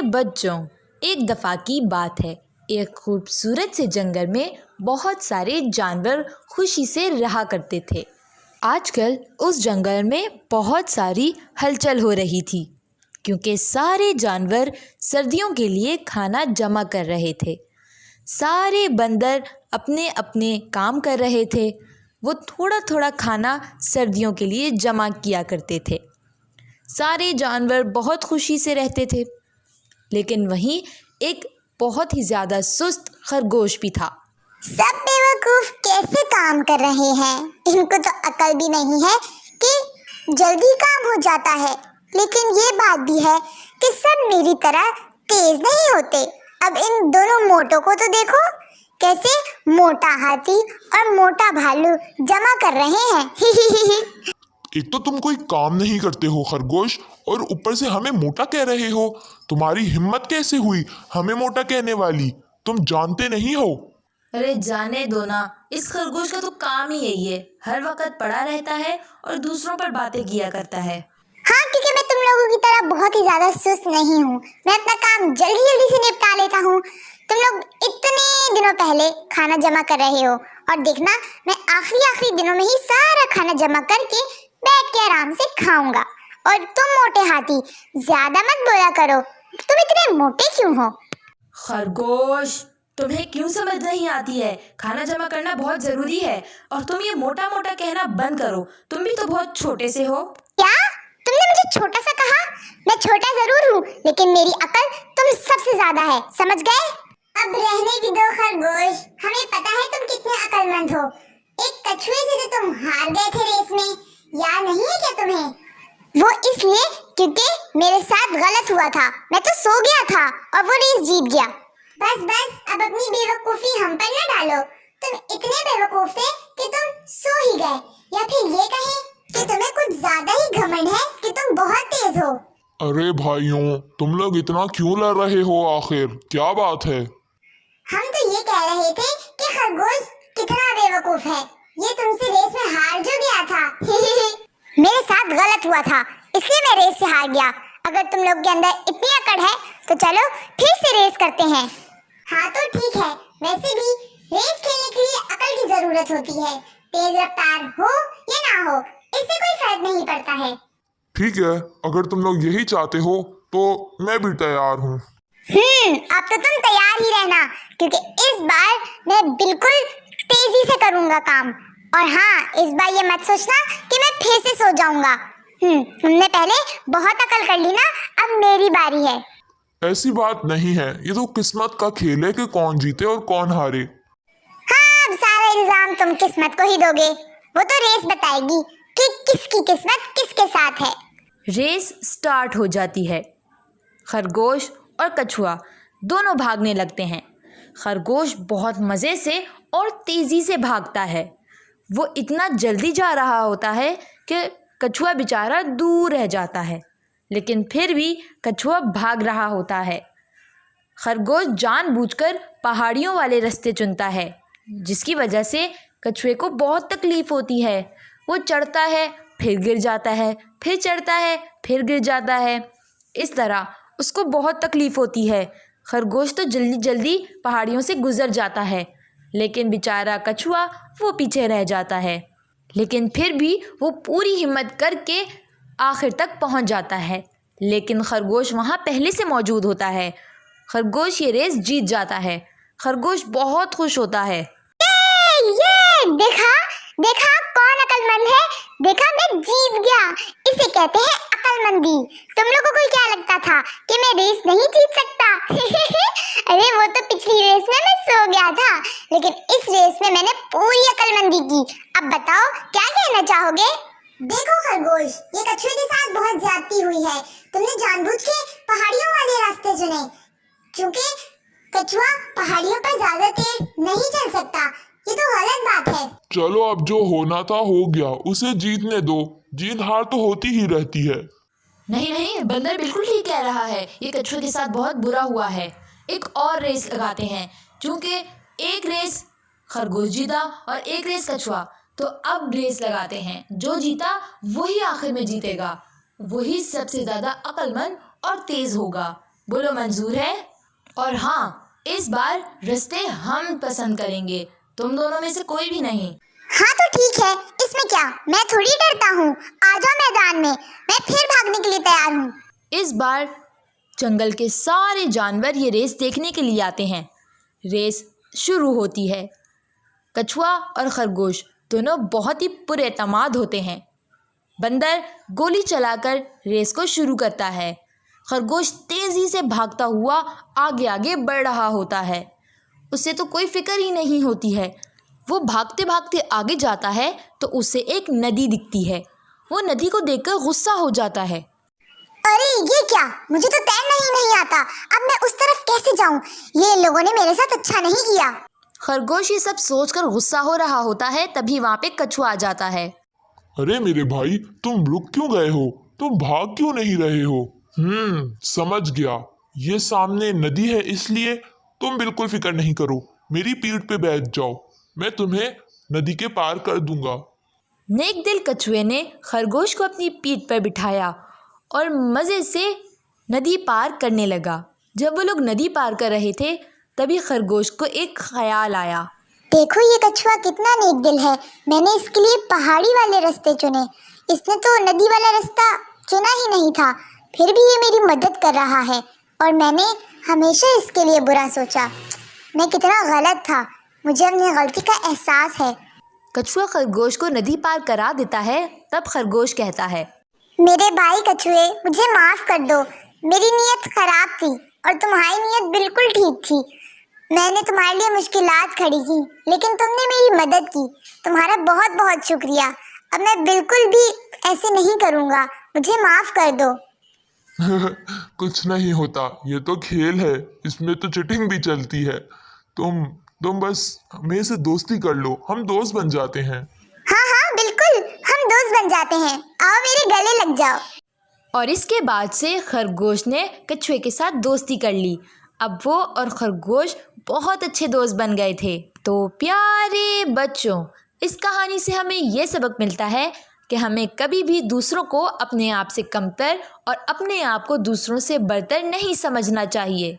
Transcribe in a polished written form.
बच्चों, एक दफ़ा की बात है। एक खूबसूरत से जंगल में बहुत सारे जानवर खुशी से रहा करते थे। आजकल उस जंगल में बहुत सारी हलचल हो रही थी, क्योंकि सारे जानवर सर्दियों के लिए खाना जमा कर रहे थे। सारे बंदर अपने अपने काम कर रहे थे। वो थोड़ा थोड़ा खाना सर्दियों के लिए जमा किया करते थे। सारे जानवर बहुत खुशी से रहते थे, लेकिन वहीं एक बहुत ही ज़्यादा सुस्त खरगोश भी था। सब बेवकूफ कैसे काम कर रहे हैं? इनको तो अकल भी नहीं है कि जल्दी काम हो जाता है। लेकिन ये बात भी है कि सब मेरी तरह तेज नहीं होते। अब इन दोनों मोटों को तो देखो, कैसे मोटा हाथी और मोटा भालू जमा कर रहे हैं। एक तो तुम कोई काम नहीं करते हो खरगोश, और ऊपर से हमें मोटा कह रहे हो। तुम्हारी हिम्मत कैसे हुई हमें मोटा कहने वाली? तुम जानते नहीं हो? अरे जाने दो ना, इस खरगोश का तो काम ही यही है। हर वक्त पड़ा रहता है और दूसरों पर बातें किया करता है। हाँ, क्योंकि मैं तुम लोगों की तरह बहुत ही ज्यादा सुस्त नहीं हूँ। मैं अपना काम जल्दी जल्दी से निपटा लेता हूँ। तुम लोग इतने दिनों पहले खाना जमा कर रहे हो, और देखना मैं आखिरी दिनों में ही सारा खाना जमा करके बैठ के आराम से खाऊंगा। और तुम मोटे हाथी, ज्यादा मत बोला करो। तुम इतने मोटे क्यों हो? खरगोश, तुम्हें क्यों समझ नहीं आती है? खाना जमा करना बहुत जरूरी है, और तुम ये मोटा मोटा कहना बंद करो। तुम भी तो बहुत छोटे से हो। क्या तुमने मुझे छोटा सा कहा? मैं छोटा जरूर हूँ, लेकिन मेरी अकल तुम सबसे ज्यादा है, समझ गए? अब रहने भी दो खरगोश, हमें पता है तुम कितने अकलमंद हो। एक कछुए से तो तुम हार गए थे रेस में, याद नहीं है क्या तुम्हें? वो इसलिए क्योंकि मेरे साथ गलत हुआ था। मैं तो सो गया था और वो रेस जीत गया। बस बस, अब अपनी बेवकूफी हम पर न डालो। तुम इतने बेवकूफ थे कि तुम सो ही गए, या फिर ये कहें कि तुम्हें कुछ ज्यादा ही घमंड है कि तुम बहुत तेज हो। अरे भाइयों, तुम लोग इतना क्यों लड़ रहे हो? आखिर क्या बात है? हम तो ये कह रहे थे कि खरगोश कितना बेवकूफ है। ये तुमसे रेस में हार जो गया था। मेरे साथ गलत हुआ था, इसलिए मैं रेस से हार गया। अगर तुम लोग के अंदर इतनी अकड़ है तो चलो फिर से रेस करते हैं। हाँ तो ठीक है, वैसे भी रेस खेलने के लिए अकल की जरूरत होती है। तेज रफ्तार हो या ना हो, इससे कोई फर्क नहीं पड़ता है। ठीक है, अगर तुम लोग यही चाहते हो तो मैं भी तैयार हूँ। अब तो तुम तैयार ही रहना, क्योंकि इस बार मैं बिल्कुल तेजी से करूंगा काम। और हाँ, इस बार ये मत सोचना कि मैं फिर से सो जाऊंगा। तुमने पहले बहुत अकल कर ली ना, अब मेरी बारी है। ऐसी बात नहीं है, ये तो किस्मत का खेल है कि कौन जीते और कौन हारे। हाँ, अब सारा इल्जाम तुम किस्मत को ही दोगे। वो तो रेस बताएगी कि किसकी किस्मत किसके साथ है। रेस स्टार्ट हो जाती है। खरगोश और कछुआ दोनों भागने लगते हैं। खरगोश बहुत मज़े से और तेज़ी से भागता है। वो इतना जल्दी जा रहा होता है कि कछुआ बेचारा दूर रह जाता है, लेकिन फिर भी कछुआ भाग रहा होता है। खरगोश जानबूझकर पहाड़ियों वाले रास्ते चुनता है, जिसकी वजह से कछुए को बहुत तकलीफ़ होती है। वो चढ़ता है, फिर गिर जाता है, फिर चढ़ता है, फिर गिर जाता है। इस तरह उसको बहुत तकलीफ़ होती है। खरगोश तो जल्दी जल्दी पहाड़ियों से गुज़र जाता है, लेकिन बेचारा कछुआ वो पीछे रह जाता है। लेकिन फिर भी वो पूरी हिम्मत करके आखिर तक पहुंच जाता है। लेकिन खरगोश वहाँ पहले से मौजूद होता है। खरगोश ये रेस जीत जाता है। खरगोश बहुत खुश होता है। ये देखा देखा कौन अकलमंद है? देखा, मैं जीत गया। इसे कहते हैं अकलमंदी। तुम लोगों को क्या लगता था कि मैं रेस नहीं जीत सकता? अरे वो तो पिछली रेस में मैं सो गया था, लेकिन इस रेस में मैंने पूरी अकलमंदी की। अब बताओ क्या कहना चाहोगे? देखो खरगोश, ये कछुए के साथ बहुत ज्यादती हुई है। तुमने जानबूझ के पहाड़ियों वाले रास्ते चुने, क्योंकि कछुआ पहाड़ियों पर ज्यादा देर नहीं चल सकता। ये तो गलत बात है। चलो, अब जो होना था हो गया, उसे जीतने दो। जीत हार तो होती ही रहती है। नहीं नहीं, बंदर बिल्कुल ठीक कह रहा है। ये कछुए के साथ बहुत बुरा हुआ है। एक और रेस लगाते हैं, क्योंकि एक रेस खरगोश जीता और एक रेस कछुआ। तो अब रेस लगाते हैं, जो जीता वही आखिर में जीतेगा। वही सबसे ज़्यादा अक्लमंद और तेज़ होगा। बोलो मंजूर है? और हाँ, इस बार रास्ते हम पसंद करेंगे, तुम दोनों में से कोई भी नहीं। हाँ तो ठीक है, इसमें क्या, मैं थोड़ी डरता हूँ। आ जाओ मैदान में, मैं फिर भागने के लिए तैयार हूँ। इस बार जंगल के सारे जानवर ये रेस देखने के लिए आते हैं। रेस शुरू होती है। कछुआ और खरगोश दोनों बहुत ही पुरएतमाद होते हैं। बंदर गोली चलाकर रेस को शुरू करता है। खरगोश तेज़ी से भागता हुआ आगे आगे बढ़ रहा होता है। उसे तो कोई फिक्र ही नहीं होती है। वो भागते भागते आगे जाता है तो उसे एक नदी दिखती है। वो नदी को देखकर गुस्सा हो जाता है। अरे ये क्या, मुझे तो तैरना ही नहीं आता, अब मैं उस तरफ कैसे जाऊं? ये लोगों ने मेरे साथ अच्छा नहीं किया। खरगोश ये सब सोचकर गुस्सा हो रहा होता है, तभी वहाँ पे कछुआ आ जाता है। अरे मेरे भाई, तुम रुक क्यों गए हो? तुम भाग क्यों नहीं रहे हो? समझ गया, ये सामने नदी है, इसलिए तुम बिल्कुल फिक्र नहीं करो, मेरी पीठ पे बैठ जाओ, मैं तुम्हें नदी के पार कर दूंगा। नेक दिल कछुए ने खरगोश को अपनी पीठ पर बिठाया और मज़े से नदी पार करने लगा। जब वो लोग नदी पार कर रहे थे तभी खरगोश को एक ख्याल आया। देखो ये कछुआ कितना नेक दिल है, मैंने इसके लिए पहाड़ी वाले रास्ते चुने, इसने तो नदी वाला रास्ता चुना ही नहीं था, फिर भी ये मेरी मदद कर रहा है और मैंने हमेशा इसके लिए बुरा सोचा। मैं कितना गलत था, मुझे अपनी गलती का एहसास है। कछुआ खरगोश को नदी पार करा देता है। तब खरगोश कहता है, मेरे भाई कछुए, मुझे माफ कर दो, मेरी नीयत खराब थी और तुम्हारी नीयत बिल्कुल ठीक थी। मैंने तुम्हारे लिए मुश्किलात खड़ी की, लेकिन तुमने मेरी मदद की, तुम्हारा बहुत बहुत शुक्रिया। अब मैं बिल्कुल भी ऐसे नहीं करूँगा, मुझे माफ कर दो। कुछ नहीं होता, ये तो खेल है, इसमें तो चिटिंग भी चलती है। तुम बस मेरे से दोस्ती कर लो, हम दोस्त बन जाते हैं। हाँ हाँ बिल्कुल, हम दोस्त बन जाते हैं, आओ मेरे गले लग जाओ। और इसके बाद से खरगोश ने कछुए के साथ दोस्ती कर ली। अब वो और खरगोश बहुत अच्छे दोस्त बन गए थे। तो प्यारे बच्चों, इस कहानी से हमें ये सबक मिलता है कि हमें कभी भी दूसरों को अपने आप से कमतर और अपने आप को दूसरों से बढ़तर नहीं समझना चाहिए।